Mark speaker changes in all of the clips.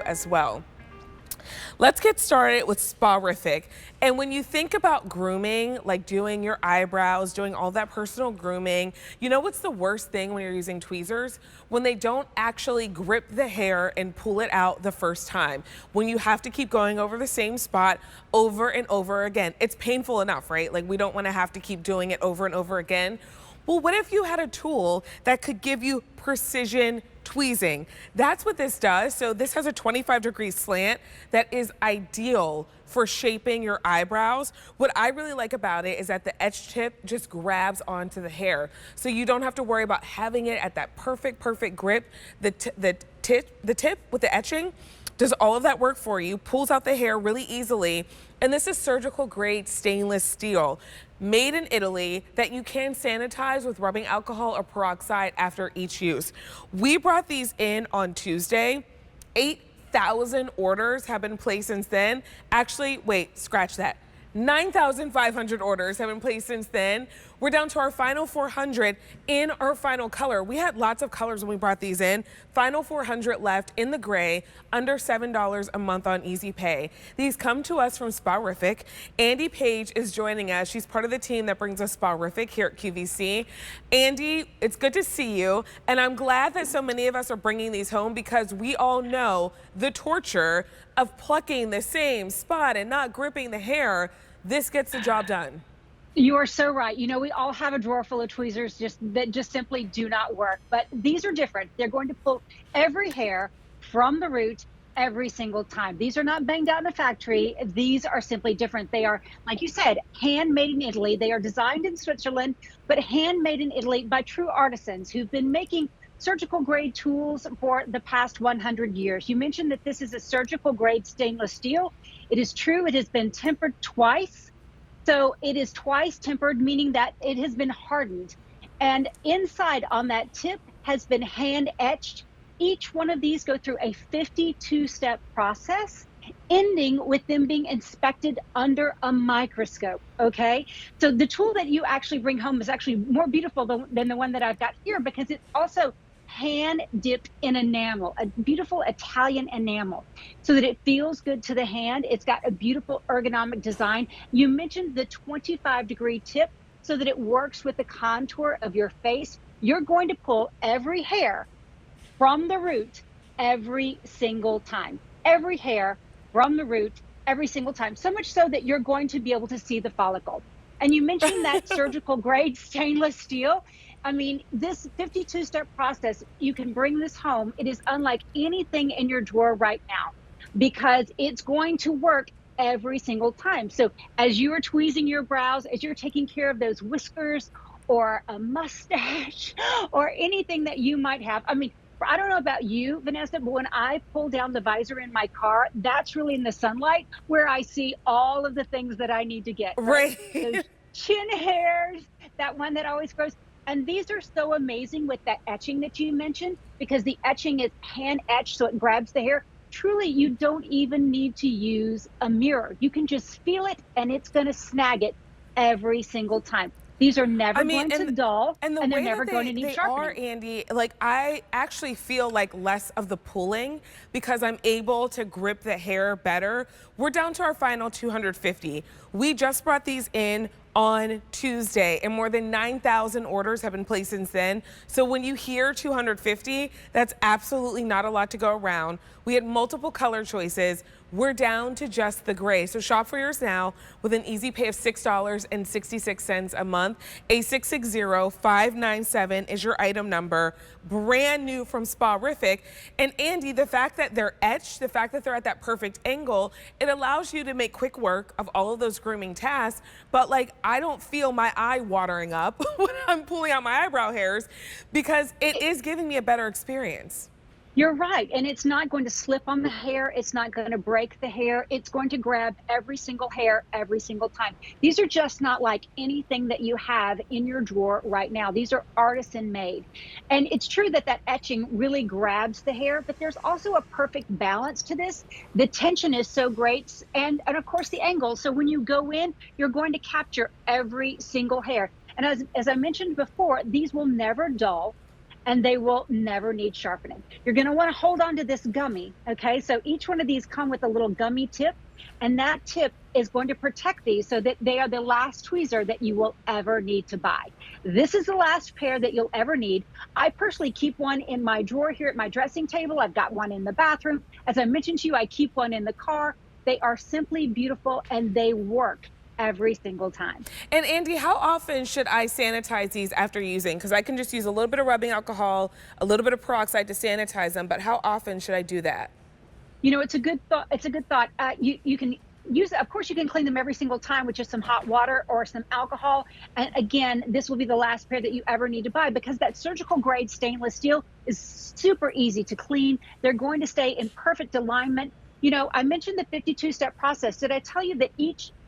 Speaker 1: as well. Let's get started with Spa-Rific. And when you think about grooming, like doing your eyebrows, doing all that personal grooming, you know what's the worst thing when you're using tweezers? When they don't actually grip the hair and pull it out the first time. When you have to keep going over the same spot over and over again. It's painful enough, right? Like we don't want to have to keep doing it over and over again. Well, what if you had a tool that could give you precision tweezing? That's what this does. So this has a 25-degree slant that is ideal for shaping your eyebrows. What I really like about it is that the etch tip just grabs onto the hair. So you don't have to worry about having it at that perfect grip. The tip with the etching does all of that work for you, pulls out the hair really easily. And this is surgical grade stainless steel, made in Italy, that you can sanitize with rubbing alcohol or peroxide after each use. We brought these in on Tuesday. 8,000 orders have been placed since then. Actually, wait, scratch that. 9,500 orders have been placed since then. We're down to our final 400 in our final color. We had lots of colors when we brought these in. Final 400 left in the gray, under $7 a month on Easy Pay. These come to us from Spa-Rific. Andy Page is joining us. She's part of the team that brings us Spa-Rific here at QVC. Andy, it's good to see you. And I'm glad that so many of us are bringing these home because we all know the torture of plucking the same spot and not gripping the hair. This gets the job done.
Speaker 2: You are so right. You know, we all have a drawer full of tweezers that just simply do not work, but these are different. They're going to pull every hair from the root every single time. These are not banged out in a factory. These are simply different. They are, like you said, handmade in Italy. They are designed in Switzerland, but handmade in Italy by true artisans who've been making surgical grade tools for the past 100 years. You mentioned that this is a surgical grade stainless steel. It is true. It has been tempered twice. So it is twice tempered, meaning that it has been hardened. And inside on that tip has been hand etched. Each one of these go through a 52-step process, ending with them being inspected under a microscope, okay? So the tool that you actually bring home is actually more beautiful than the one that I've got here because it's also hand dipped in enamel, a beautiful Italian enamel, so that it feels good to the hand. It's got a beautiful ergonomic design. You mentioned the 25-degree tip so that it works with the contour of your face. You're going to pull every hair from the root every single time. Every hair from the root every single time, so much so that you're going to be able to see the follicle. And you mentioned that surgical grade stainless steel. I mean, this 52-step process, you can bring this home. It is unlike anything in your drawer right now because it's going to work every single time. So as you are tweezing your brows, as you're taking care of those whiskers or a mustache or anything that you might have, I mean, I don't know about you, Vanessa, but when I pull down the visor in my car, that's really in the sunlight where I see all of the things that I need to get.
Speaker 1: Right.
Speaker 2: Those chin hairs, that one that always grows. And these are so amazing with that etching that you mentioned, because the etching is hand etched, so it grabs the hair. Truly, you don't even need to use a mirror. You can just feel it and it's going to snag it every single time. These are never going to dull, and they're never going to need sharpening.
Speaker 1: They are, Andy, like I actually feel like less of the pulling because I'm able to grip the hair better. We're down to our final 250. We just brought these in on Tuesday, and more than 9,000 orders have been placed since then. So when you hear 250, that's absolutely not a lot to go around. We had multiple color choices. We're down to just the gray. So shop for yours now with an easy pay of $6.66 a month. A660597 is your item number. Brand new from Spa-Rific. And Andy, the fact that they're etched, the fact that they're at that perfect angle, it allows you to make quick work of all of those grooming tasks. But like, I don't feel my eye watering up when I'm pulling out my eyebrow hairs because it is giving me a better experience.
Speaker 2: You're right. And it's not going to slip on the hair. It's not going to break the hair. It's going to grab every single hair every single time. These are just not like anything that you have in your drawer right now. These are artisan made. And it's true that that etching really grabs the hair, but there's also a perfect balance to this. The tension is so great. And of course the angle. So when you go in, you're going to capture every single hair. And as I mentioned before, these will never dull. and they will never need sharpening. You're going to want to hold on to this gummy. Okay. So each one of these come with a little gummy tip, and that tip is going to protect these so that they are the last tweezer that you will ever need to buy. This is the last pair that you'll ever need. I personally keep one in my drawer here at my dressing table. I've got one in the bathroom. As I mentioned to you, I keep one in the car. They are simply beautiful, and they work every single time.
Speaker 1: And Andy, how often should I sanitize these after using? Because I can just use a little bit of rubbing alcohol, a little bit of peroxide to sanitize them, but how often should I do that?
Speaker 2: You know, it's a good thought. It's a good thought. You can use, of course, you can clean them every single time with just some hot water or some alcohol. And again, this will be the last pair that you ever need to buy, because that surgical grade stainless steel is super easy to clean. They're going to stay in perfect alignment. You know, I mentioned the 52-step process. Did I tell you that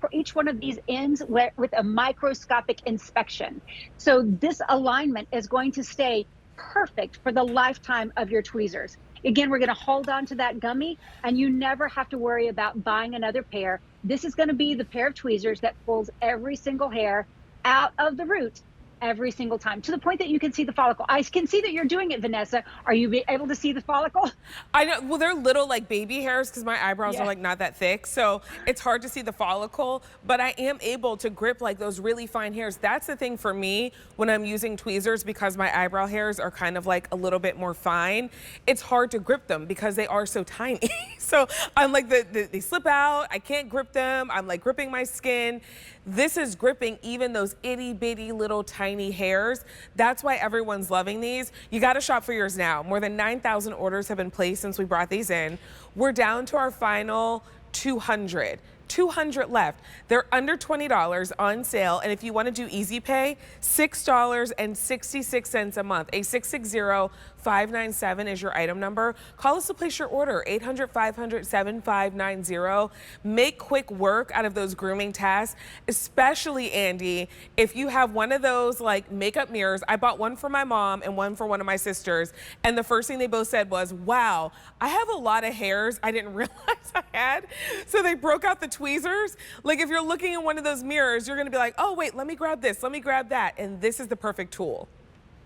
Speaker 2: for each one of these ends with a microscopic inspection? So this alignment is going to stay perfect for the lifetime of your tweezers. Again, we're going to hold on to that gummy, and you never have to worry about buying another pair. This is going to be the pair of tweezers that pulls every single hair out of the root every single time, to the point that you can see the follicle. I can see that you're doing it, Vanessa. Are you able to see the follicle?
Speaker 1: I know, well, they're little like baby hairs because my eyebrows are
Speaker 2: Yeah.
Speaker 1: like not that thick. So it's hard to see the follicle, but I am able to grip like those really fine hairs. That's the thing for me when I'm using tweezers, because my eyebrow hairs are kind of like a little bit more fine. It's hard to grip them because they are so tiny. So I'm like, they slip out. I can't grip them. I'm like gripping my skin. This is gripping even those itty bitty little tiny hairs. That's why everyone's loving these. You got to shop for yours now. More than 9,000 orders have been placed since we brought these in. We're down to our final 200. 200 left. They're under $20 on sale. And if you want to do easy pay, $6.66 a month. A 660-597 is your item number. Call us to place your order, 800-500-7590. Make quick work out of those grooming tasks, especially, Andy, if you have one of those like makeup mirrors. I bought one for my mom and one for one of my sisters. And the first thing they both said was, wow, I have a lot of hairs I didn't realize I had. So they broke out the tweezers. Like if you're looking in one of those mirrors, you're gonna be like, oh wait, let me grab this, let me grab that. And this is the perfect tool.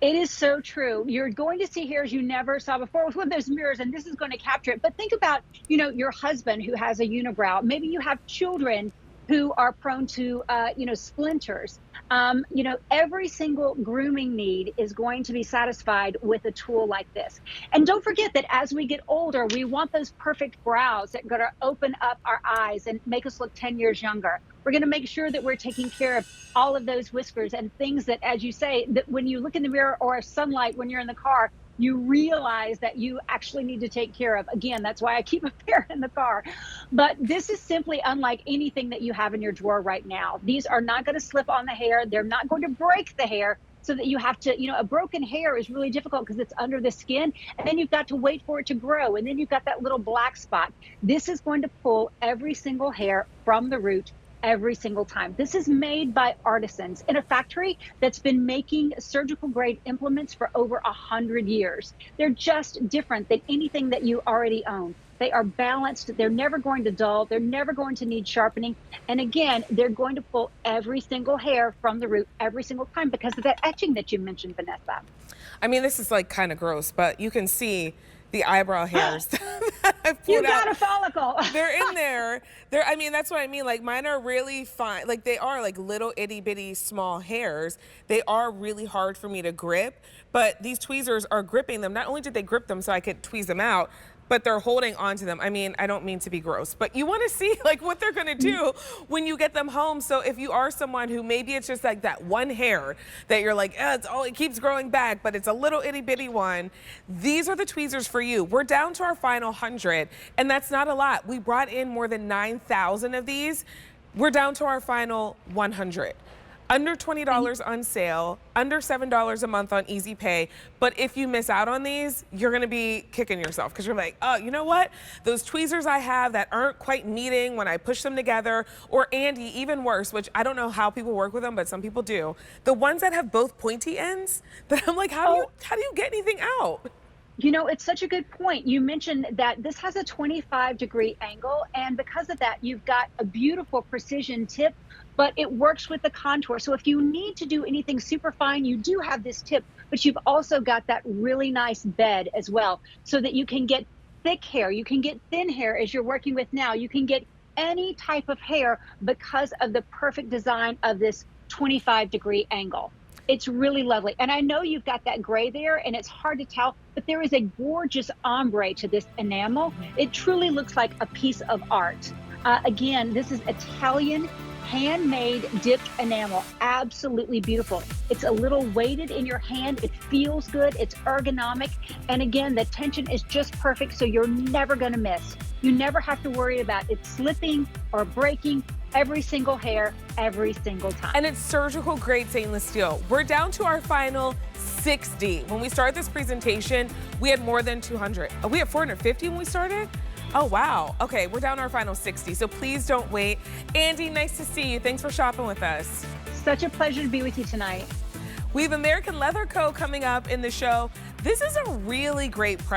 Speaker 2: It is so true. You're going to see hairs you never saw before with one of those mirrors, and this is going to capture it. But think about, you know, your husband who has a unibrow. Maybe you have children who are prone to, splinters. Every single grooming need is going to be satisfied with a tool like this. And don't forget that as we get older, we want those perfect brows that are going to open up our eyes and make us look 10 years younger. We're going to make sure that we're taking care of all of those whiskers and things that, as you say, that when you look in the mirror or sunlight when you're in the car, you realize that you actually need to take care of. Again, that's why I keep a pair in the car. But this is simply unlike anything that you have in your drawer right now. These are not going to slip on the hair. They're not going to break the hair so that you have to, a broken hair is really difficult because it's under the skin, and then you've got to wait for it to grow, and then you've got that little black spot. This is going to pull every single hair from the root every single time. This is made by artisans in a factory that's been making surgical grade implements for over 100 years. They're just different than anything that you already own. They are balanced. They're never going to dull. They're never going to need sharpening. And again, they're going to pull every single hair from the root every single time because of that etching that you mentioned, Vanessa.
Speaker 1: I mean, this is like kind of gross, but you can see the eyebrow hairs that I've pulled
Speaker 2: You got
Speaker 1: out.
Speaker 2: a follicle.
Speaker 1: They're in there. I mean, that's what I mean. Like mine are really fine. Like they are like little itty bitty small hairs. They are really hard for me to grip, but these tweezers are gripping them. Not only did they grip them so I could tweeze them out, but they're holding onto them. I mean, I don't mean to be gross, but you want to see like what they're going to do when you get them home. So if you are someone who maybe it's just like that one hair that you're like, it keeps growing back, but it's a little itty bitty one. These are the tweezers for you. We're down to our final 100, and that's not a lot. We brought in more than 9,000 of these. We're down to our final 100. Under $20 on sale, under $7 a month on Easy Pay. But if you miss out on these, you're gonna be kicking yourself because you're like, oh, you know what? Those tweezers I have that aren't quite meeting when I push them together, or Andy, even worse, which I don't know how people work with them, but some people do. The ones that have both pointy ends, that I'm like, how do you get anything out?
Speaker 2: It's such a good point. You mentioned that this has a 25-degree angle, and because of that, you've got a beautiful precision tip but it works with the contour. So if you need to do anything super fine, you do have this tip, but you've also got that really nice bed as well, so that you can get thick hair, you can get thin hair as you're working with now, you can get any type of hair because of the perfect design of this 25-degree angle. It's really lovely. And I know you've got that gray there and it's hard to tell, but there is a gorgeous ombre to this enamel. It truly looks like a piece of art. Again, this is Italian handmade dipped enamel. Absolutely beautiful. It's a little weighted in your hand. It feels good. It's ergonomic. And again, the tension is just perfect, so you're never going to miss. You never have to worry about it slipping or breaking. Every single hair, every single time.
Speaker 1: And it's surgical grade stainless steel. We're down to our final 60. When we started this presentation, we had more than 200. Oh, we had 450 when we started? Oh, wow. Okay, we're down to our final 60, so please don't wait. Andy, nice to see you. Thanks for shopping with us.
Speaker 2: Such a pleasure to be with you tonight.
Speaker 1: We have American Leather Co. coming up in the show. This is a really great price.